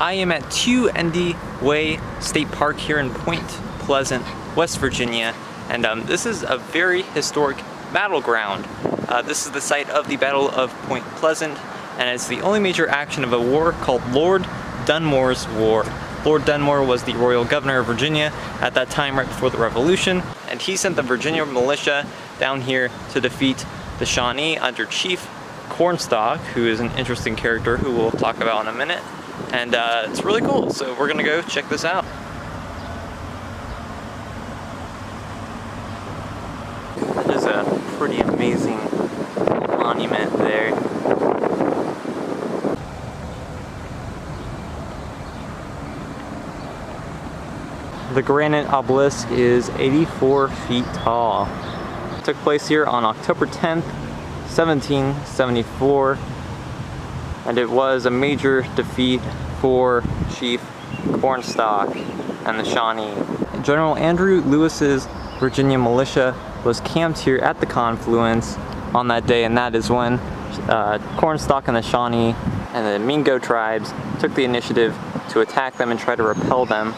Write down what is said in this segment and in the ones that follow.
I am at Tu-Endie-Wei State Park here in Point Pleasant, West Virginia, and this is a very historic battleground. This is the site of the Battle of Point Pleasant, and it's the only major action of a war called Lord Dunmore's War. Lord Dunmore was the royal governor of Virginia at that time, right before the Revolution, and he sent the Virginia militia down here to defeat the Shawnee under Chief Cornstalk, who is an interesting character who we'll talk about in a minute. And it's really cool, so we're gonna go check this out. That is a pretty amazing monument there. The granite obelisk is 84 feet tall. It took place here on October 10th, 1774, and it was a major defeat for Chief Cornstalk and the Shawnee. General Andrew Lewis's Virginia militia was camped here at the confluence on that day, and that is when Cornstalk and the Shawnee and the Mingo tribes took the initiative to attack them and try to repel them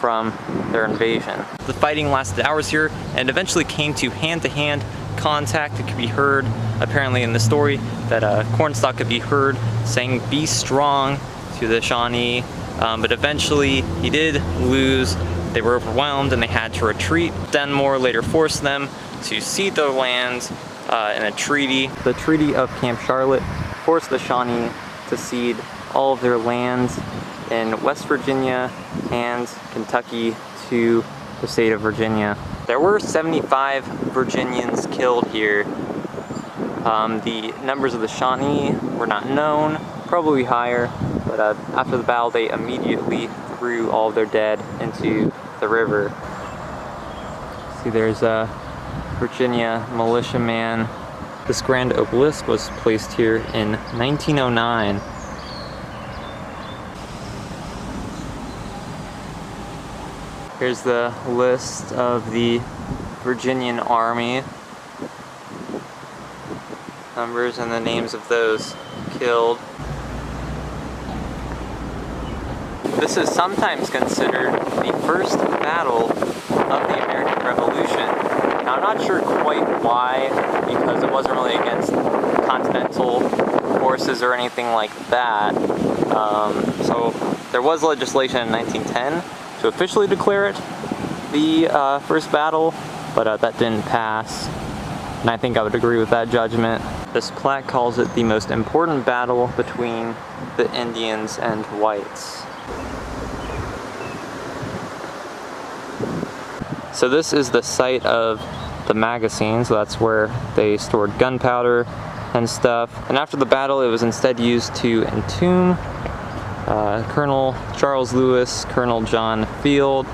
from their invasion. The fighting lasted hours here and eventually came to hand-to-hand contact. It could be heard, apparently in the story, that Cornstalk could be heard saying "be strong" to the Shawnee, but eventually he did lose. They were overwhelmed and they had to retreat. Dunmore later forced them to cede their lands in a treaty. The Treaty of Camp Charlotte forced the Shawnee to cede all of their lands in West Virginia and Kentucky to the state of Virginia. There were 75 Virginians killed here. The numbers of the Shawnee were not known, probably higher, but after the battle they immediately threw all of their dead into the river. See, there's a Virginia militiaman. This grand obelisk was placed here in 1909. Here's the list of the Virginian Army. Numbers and the names of those killed. This is sometimes considered the first battle of the American Revolution. Now, I'm not sure quite why, because it wasn't really against continental forces or anything like that. So there was legislation in 1910 to officially declare it the first battle, but that didn't pass, and I think I would agree with that judgment. This plaque calls it the most important battle between the Indians and whites. So this is the site of the magazine, so that's where they stored gunpowder and stuff, and after the battle it was instead used to entomb Colonel Charles Lewis, Colonel John Field,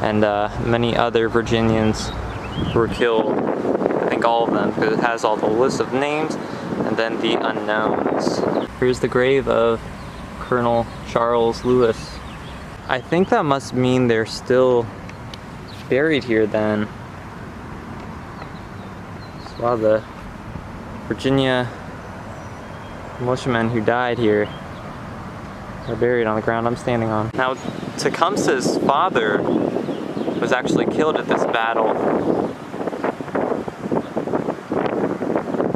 and many other Virginians who were killed. I think all of them, because it has all the list of names and then the unknowns. Here's the grave of Colonel Charles Lewis. I think that must mean they're still buried here then. So, wow, the Virginia militiamen who died here are buried on the ground I'm standing on. Now, Tecumseh's father was actually killed at this battle.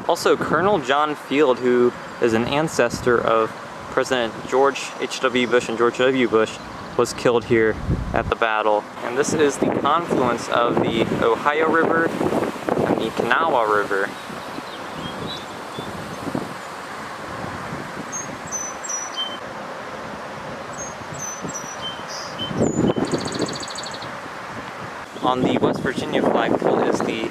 Also, Colonel John Field, who is an ancestor of President George H.W. Bush and George W. Bush, was killed here at the battle. And this is the confluence of the Ohio River and the Kanawha River. On the West Virginia flagpole is the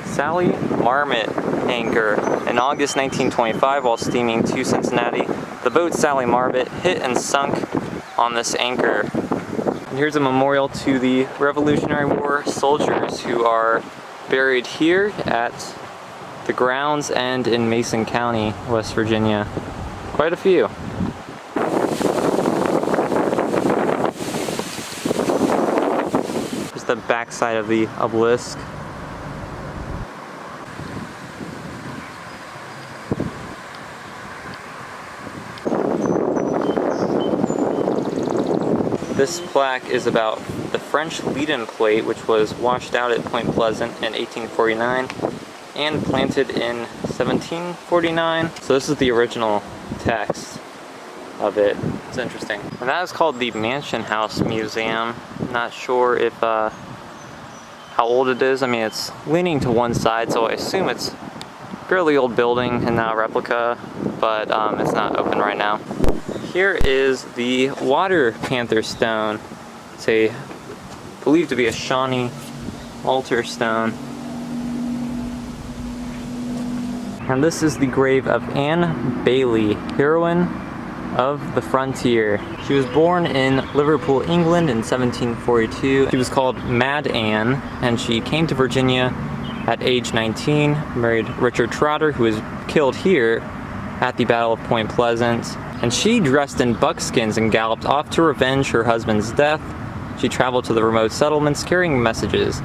Sally Marmot anchor. In August 1925, while steaming to Cincinnati, the boat Sally Marmot hit and sunk on this anchor. And here's a memorial to the Revolutionary War soldiers who are buried here at the grounds and in Mason County, West Virginia. Quite a few. The backside of the obelisk. This plaque is about the French lead-in plate, which was washed out at Point Pleasant in 1849 and planted in 1749. So this is the original text of it. It's interesting. And that is called the Mansion House Museum. Not sure if how old it is. I mean, it's leaning to one side, so I assume it's a fairly old building and now a replica, but it's not open right now. Here is the water panther stone. It's believed to be a Shawnee altar stone. And this is the grave of Anne Bailey, heroine of the frontier. She was born in Liverpool, England in 1742. She was called Mad Anne, and she came to Virginia at age 19, married Richard Trotter, who was killed here at the Battle of Point Pleasant. And she dressed in buckskins and galloped off to revenge her husband's death. She traveled to the remote settlements carrying messages,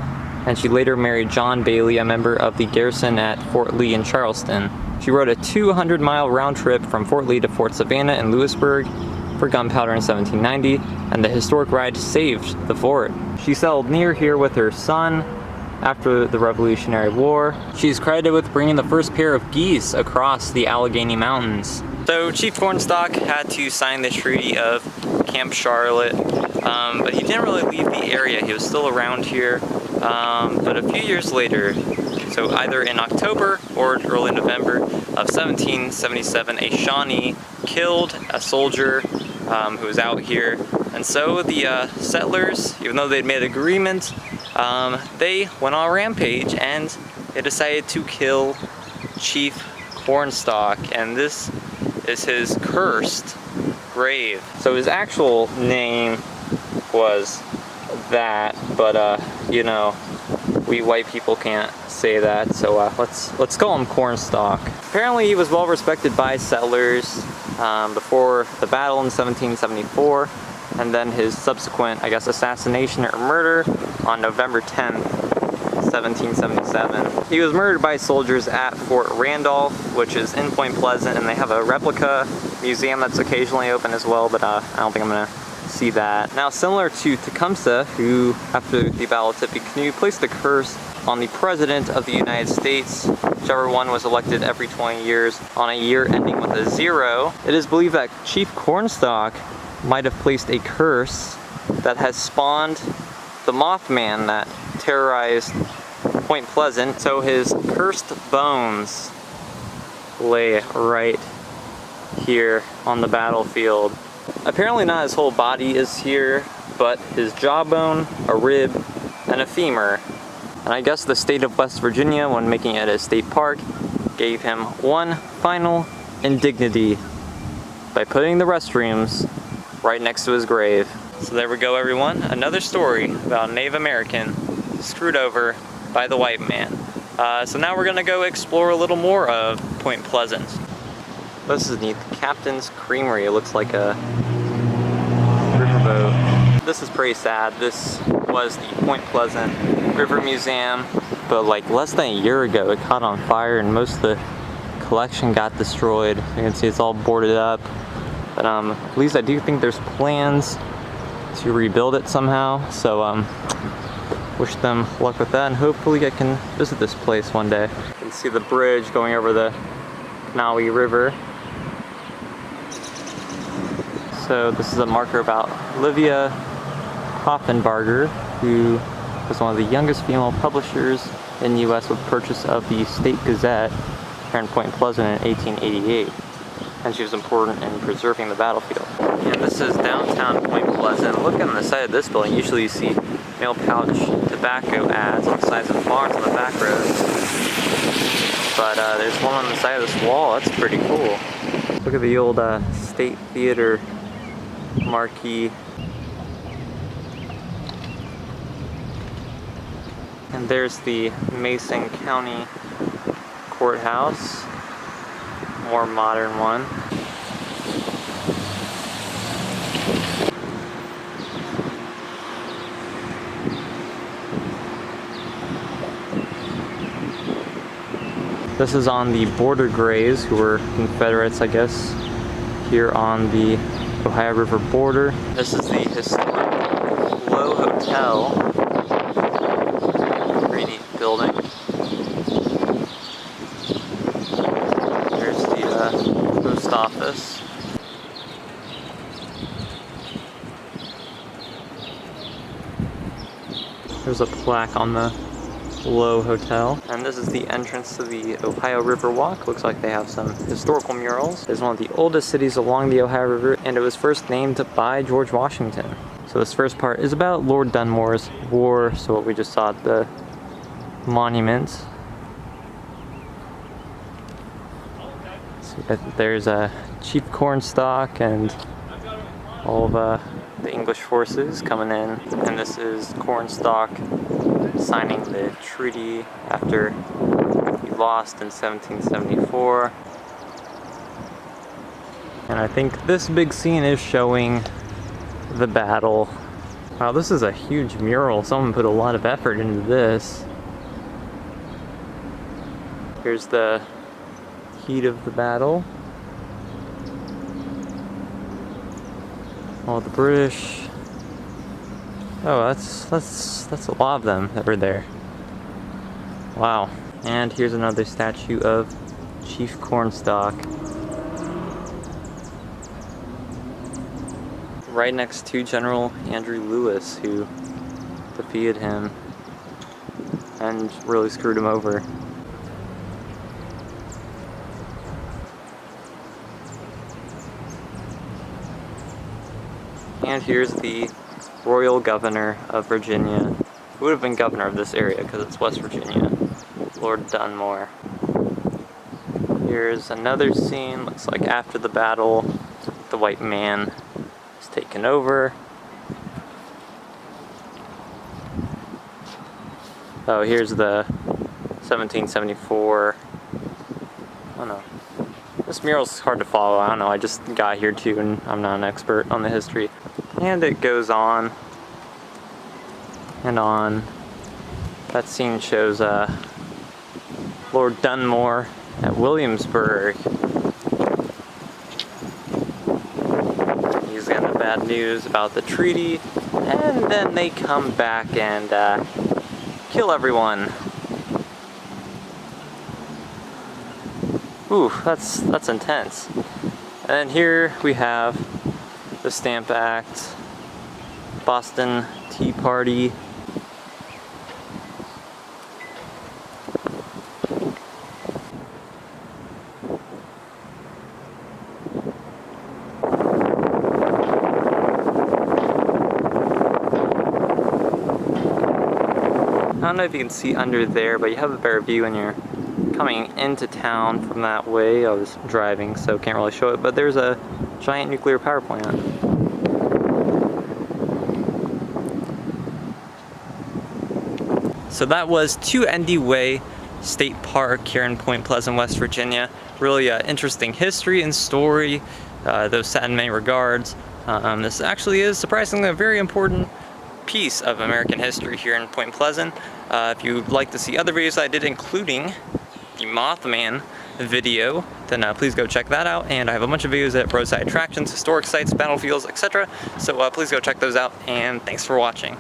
and she later married John Bailey, a member of the garrison at Fort Lee in Charleston. She rode a 200-mile round trip from Fort Lee to Fort Savannah in Lewisburg for gunpowder in 1790, and the historic ride saved the fort. She settled near here with her son after the Revolutionary War. She's credited with bringing the first pair of geese across the Allegheny Mountains. So Chief Cornstalk had to sign the Treaty of Camp Charlotte, but he didn't really leave the area. He was still around here. But a few years later, so either in October or early November of 1777, a Shawnee killed a soldier who was out here. And so the settlers, even though they'd made agreements, they went on a rampage and they decided to kill Chief Cornstalk. And this is his cursed grave. So his actual name was that, but you know, we white people can't say that, so let's call him Cornstalk. Apparently he was well respected by settlers before the battle in 1774, and then his subsequent, I guess, assassination or murder on November 10th, 1777. He was murdered by soldiers at Fort Randolph, which is in Point Pleasant, and they have a replica museum that's occasionally open as well, but I don't think I'm gonna see that. Now, similar to Tecumseh, who after the Battle of Tippecanoe placed a curse on the President of the United States, whichever one was elected every 20 years, on a year ending with a 0, it is believed that Chief Cornstalk might have placed a curse that has spawned the Mothman that terrorized Point Pleasant. So his cursed bones lay right here on the battlefield. Apparently not his whole body is here, but his jawbone, a rib, and a femur. And I guess the state of West Virginia, when making it a state park, gave him one final indignity by putting the restrooms right next to his grave. So there we go, everyone. Another story about a Native American screwed over by the white man. So now we're gonna go explore a little more of Point Pleasant. This is neat. The Captain's Creamery. It looks like a riverboat. This is pretty sad. This was the Point Pleasant River Museum, but like less than a year ago it caught on fire and most of the collection got destroyed. You can see it's all boarded up, but at least I do think there's plans to rebuild it somehow, so wish them luck with that, and hopefully I can visit this place one day. You can see the bridge going over the Kanawha River. So this is a marker about Olivia Hoffenbarger, who was one of the youngest female publishers in the U.S. with purchase of the State Gazette here in Point Pleasant in 1888. And she was important in preserving the battlefield. And this is downtown Point Pleasant. Look on the side of this building. Usually you see mail pouch tobacco ads on the sides of barns on the back roads. But there's one on the side of this wall. That's pretty cool. Look at the old State Theater marquee. And there's the Mason County Courthouse, more modern one. This is on the Border Grays, who were Confederates, I guess, here on the Ohio River border. This is the historic Low Hotel. Pretty neat building. There's the post office. There's a plaque on the Low Hotel. And this is the entrance to the Ohio River Walk. Looks like they have some historical murals. It's one of the oldest cities along the Ohio River, and it was first named by George Washington. So this first part is about Lord Dunmore's war, so what we just saw at the monument. So there's a Chief Cornstalk and all of the English forces coming in, and this is Cornstalk signing the treaty after he lost in 1774. And I think this big scene is showing the battle. Wow, this is a huge mural. Someone put a lot of effort into this. Here's the heat of the battle. All the British. Oh, that's a lot of them that were there. Wow. And here's another statue of Chief Cornstalk. Right next to General Andrew Lewis, who defeated him and really screwed him over. And here's the Royal Governor of Virginia, who would have been governor of this area because it's West Virginia, Lord Dunmore. Here's another scene, looks like after the battle, the white man is taken over. Oh, here's the 1774, oh no. This mural's hard to follow, I don't know, I just got here too and I'm not an expert on the history. And it goes on and on. That scene shows Lord Dunmore at Williamsburg. He's getting the bad news about the treaty, and then they come back and kill everyone. Ooh, that's intense. And then here we have the Stamp Act, Boston Tea Party. I don't know if you can see under there, but you have a better view when you're coming into town from that way. I was driving, so can't really show it, but there's a giant nuclear power plant. So that was Tu-Endie-Wei State Park here in Point Pleasant, West Virginia. Really interesting history and story, though sad in many regards. This actually is surprisingly a very important piece of American history here in Point Pleasant. If you'd like to see other videos I did, including the Mothman video, then please go check that out. And I have a bunch of videos at roadside attractions, historic sites, battlefields, etc. So please go check those out, and thanks for watching.